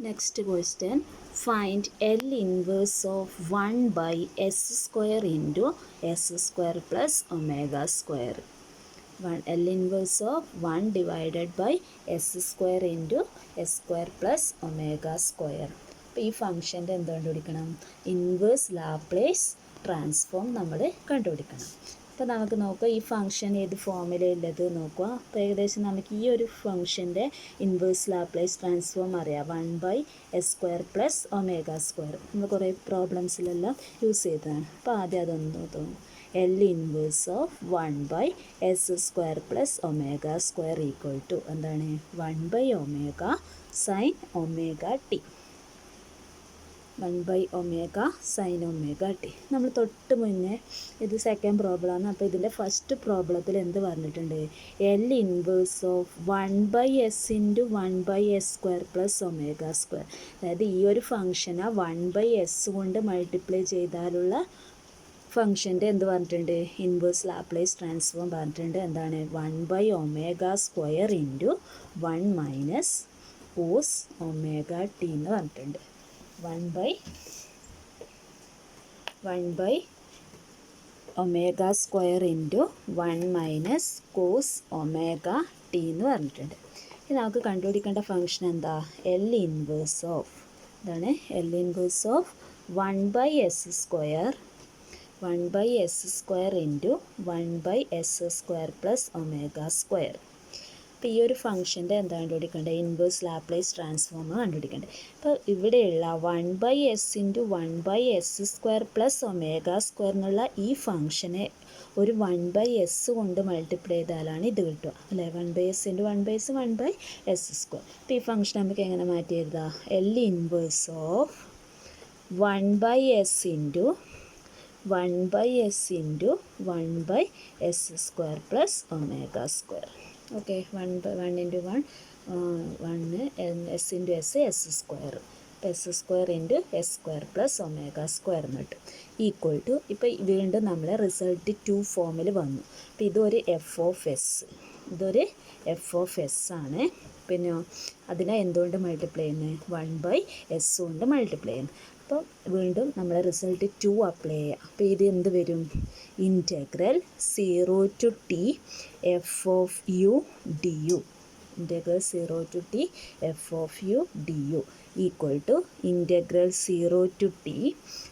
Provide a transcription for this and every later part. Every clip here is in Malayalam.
Next question, find L inverse of 1 by s square into s square plus omega square. L inverse of 1 divided by s square into s square plus omega square. അപ്പോൾ ഈ ഫംഗ്ഷൻ്റെ എന്ത് കണ്ടുപിടിക്കണം? ഇൻവേഴ്സ് ലാപ്ലേസ് ട്രാൻസ്ഫോം നമ്മൾ കണ്ടുപിടിക്കണം. അപ്പോൾ നമുക്ക് നോക്കാം ഈ ഫംഗ്ഷൻ ഏത് ഫോമിലുള്ളത് നോക്കുക. അപ്പോൾ ഏകദേശം നമുക്ക് ഈ ഒരു ഫംഗ്ഷൻ്റെ ഇൻവേഴ്സ് ലാപ്ലേസ് ട്രാൻസ്ഫോം അറിയാം. 1 by s square plus omega square നമ്മൾ കുറേ പ്രോബ്ലംസിലെല്ലാം യൂസ് ചെയ്തതാണ്. അപ്പോൾ ആദ്യം അതൊന്ന് തോന്നും. L inverse of 1 by s square plus omega square equal to എന്താണ് 1 by omega sin omega t. 1 by omega sin omega t. നമ്മൾ തൊട്ട് മുന്നേ ഇത് സെക്കൻഡ് പ്രോബ്ലമാണ്. അപ്പോൾ ഇതിൻ്റെ ഫസ്റ്റ് പ്രോബ്ലത്തിൽ എന്ത് പറഞ്ഞിട്ടുണ്ട്? L inverse of 1 by s into 1 by s square plus omega square. അതായത് ഈ ഒരു ഫംഗ്ഷനെ 1 by s കൊണ്ട് മൾട്ടിപ്ലൈ ചെയ്താലുള്ള ഫംഗ്ഷൻ്റെ എന്ത് പറഞ്ഞിട്ടുണ്ട്? ഇൻവേഴ്സ് ലാപ്ലേസ് ട്രാൻസ്ഫോം പറഞ്ഞിട്ടുണ്ട്. എന്താണ്? 1 by omega square into 1 minus cos omega t എന്ന് പറഞ്ഞിട്ടുണ്ട്. 1 by omega square into 1 minus cos omega t എന്ന് പറഞ്ഞിട്ടുണ്ട്. ഇത് നമുക്ക് കണ്ടുപിടിക്കേണ്ട ഫംഗ്ഷൻ എന്താ? L ഇൻവേഴ്സ് ഓഫ് എന്താണ്? L inverse of 1 by s square 1 by s square into 1 by s square plus omega square. അപ്പോൾ ഈ ഒരു ഫംഗ്ഷൻ്റെ എന്താ കണ്ടുപിടിക്കേണ്ടത്? ഇൻവേഴ്സ് ലാപ്ലേസ് ട്രാൻസ്ഫോം കണ്ടുപിടിക്കേണ്ടത്. അപ്പോൾ ഇവിടെയുള്ള 1 by s into 1 by s square plus omega square എന്നുള്ള ഈ ഫംഗ്ഷനെ ഒരു 1 by s കൊണ്ട് മൾട്ടിപ്ലൈ ചെയ്താലാണ് ഇത് കിട്ടുക അല്ലേ? 1 by s into 1 by s 1 by s square. അപ്പോൾ ഈ ഫംഗ്ഷൻ നമുക്ക് എങ്ങനെ മാറ്റി എഴുതാം? L inverse of 1 by s into 1 by s into 1 by s square plus omega square. Okay, 1 into 1 s into s square. s square into s square plus omega square എന്ന് കിട്ടും. ഈക്വൽ ടു ഇപ്പോൾ വീണ്ടും നമ്മളെ റിസൾട്ട് 2 ഫോമിൽ വന്നു. അപ്പോൾ ഇതൊരു എഫ് ഓഫ് എസ് ആണ്. പിന്നെ അതിനെ എന്തുകൊണ്ട് മൾട്ടിപ്ലൈ ചെയ്യുന്നത്? 1 ബൈ എസ് കൊണ്ട് മൾട്ടിപ്ലൈ ചെയ്യുന്നു. അപ്പോൾ വീണ്ടും നമ്മൾ റിസൾട്ട് 2 അപ്ലൈ ചെയ്യുക. അപ്പോൾ ഇത് എന്ത് വരും? Integral 0 to t f of u d u. Integral 0 to t f of u d u equal to integral 0 to t.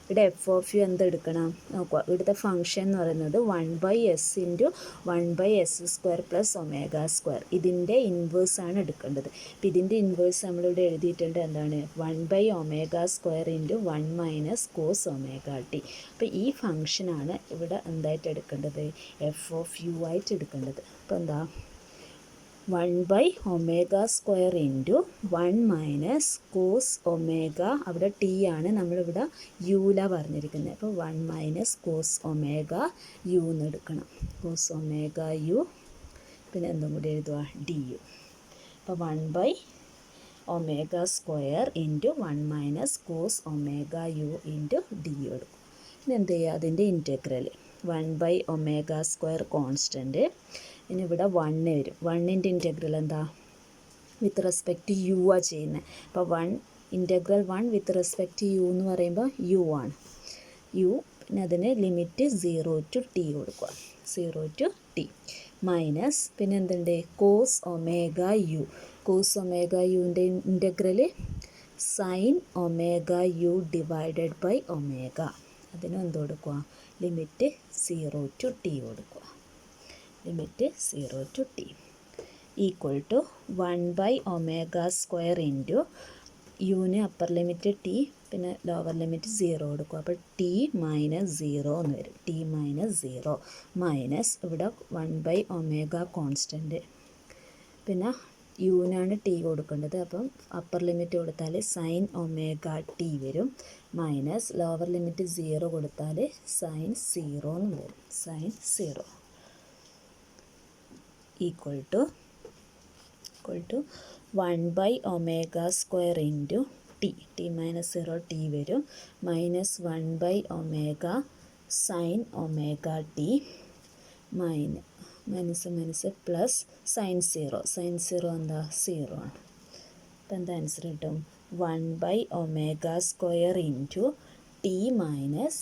ഇവിടെ എഫ് ഓഫ് യു എന്തെടുക്കണം നോക്കുക. ഇവിടുത്തെ ഫംഗ്ഷൻ എന്ന് പറയുന്നത് 1 by s into 1 by s square plus omega square. ഇതിൻ്റെ ഇൻവേഴ്സാണ് എടുക്കേണ്ടത്. അപ്പോൾ ഇതിൻ്റെ ഇൻവേഴ്സ് നമ്മളിവിടെ എഴുതിയിട്ടുണ്ട്. എന്താണ്? 1 by omega square into 1 minus cos omega t. അപ്പോൾ ഈ ഫംഗ്ഷനാണ് ഇവിടെ എന്തായിട്ട് എടുക്കേണ്ടത്? എഫ് ഓഫ് യു ആയിട്ട് എടുക്കേണ്ടത്. അപ്പോൾ എന്താ? 1 by omega square into 1 minus cos omega. അവിടെ ടി ആണ്, നമ്മളിവിടെ യൂല പറഞ്ഞിരിക്കുന്നത്. അപ്പോൾ 1 മൈനസ് കോസ് ഒമേഗ യു എന്ന് എടുക്കണം. കോസ് ഒമേഗ യു പിന്നെ എന്തും കൂടി എഴുതുക? D u. അപ്പോൾ 1 by omega square into 1 minus cos omega u into d u എടുക്കും. ഇനി എന്ത് ചെയ്യുക? അതിൻ്റെ integral 1 by omega square constant. ഇനി ഇവിടെ 1 വരും. 1ൻ്റെ ഇൻറ്റഗ്രൽ എന്താ? വിത്ത് റെസ്പെക്റ്റ് യു ആ ചെയ്യുന്നത്. അപ്പോൾ 1 ഇൻറ്റഗ്രൽ 1 വിത്ത് റെസ്പെക്റ്റ് യു എന്ന് പറയുമ്പോൾ യു ആണ്. യു പിന്നെ അതിന് ലിമിറ്റ് 0 ടു ടി കൊടുക്കുക. 0 ടു ടി മൈനസ് പിന്നെ എന്തുണ്ട്? Cos omega U. Cos omega യുവിൻ്റെ integral sine omega U divided by omega. അതിന് എന്ത് കൊടുക്കുക? ലിമിറ്റ് 0 ടു ടി കൊടുക്കുക. Limit 0 to T equal to 1 by omega square into യുവിന് അപ്പർ ലിമിറ്റ് ടി പിന്നെ ലോവർ ലിമിറ്റ് 0 കൊടുക്കും. അപ്പോൾ ടി മൈനസ് 0 എന്ന് വരും. ടി മൈനസ് 0 മൈനസ് ഇവിടെ 1 ബൈ ഒമേഗ കോൺസ്റ്റൻറ്റ് പിന്നെ യുവിനാണ് ടി കൊടുക്കേണ്ടത്. അപ്പം അപ്പർ ലിമിറ്റ് കൊടുത്താൽ സൈൻ ഒമേഗ ടി വരും. മൈനസ് ലോവർ ലിമിറ്റ് 0 കൊടുത്താൽ സൈൻ 0 എന്ന് വരും. Sine 0 equal to 1 by omega square into T. T minus 0 T വരും. Minus 1 by omega sine omega T minus plus sine 0. Sine 0 എന്താ? 0 ആണ്. അപ്പോൾ എന്താ ആൻസർ കിട്ടും? 1/ω² into T minus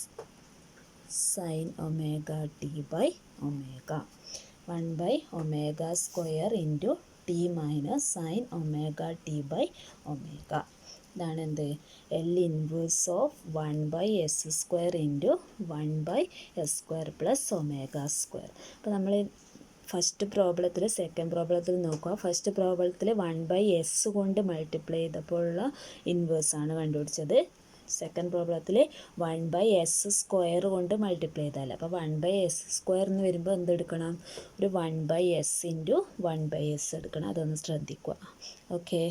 sine omega T by omega. 1/ω² into T minus sine omega T by omega. ഇതാണ് എന്ത്? L inverse of 1/s² into 1/s² plus ω². അപ്പോൾ നമ്മൾ ഫസ്റ്റ് പ്രോബ്ലത്തിൽ സെക്കൻഡ് പ്രോബ്ലത്തിൽ നോക്കുക. ഫസ്റ്റ് പ്രോബ്ലത്തിൽ 1/s കൊണ്ട് മൾട്ടിപ്ലൈ ചെയ്തപ്പോഴുള്ള ഇൻവേഴ്സാണ് കണ്ടുപിടിച്ചത്. സെക്കൻഡ് പ്രോബ്ലത്തിൽ 1/s² കൊണ്ട് മൾട്ടിപ്ലൈ ചെയ്താൽ, അപ്പോൾ 1/s² എന്ന് വരുമ്പോൾ എന്തെടുക്കണം? ഒരു 1/s ഇൻറ്റു 1/s എടുക്കണം. അതൊന്ന് ശ്രദ്ധിക്കുക. ഓക്കെ.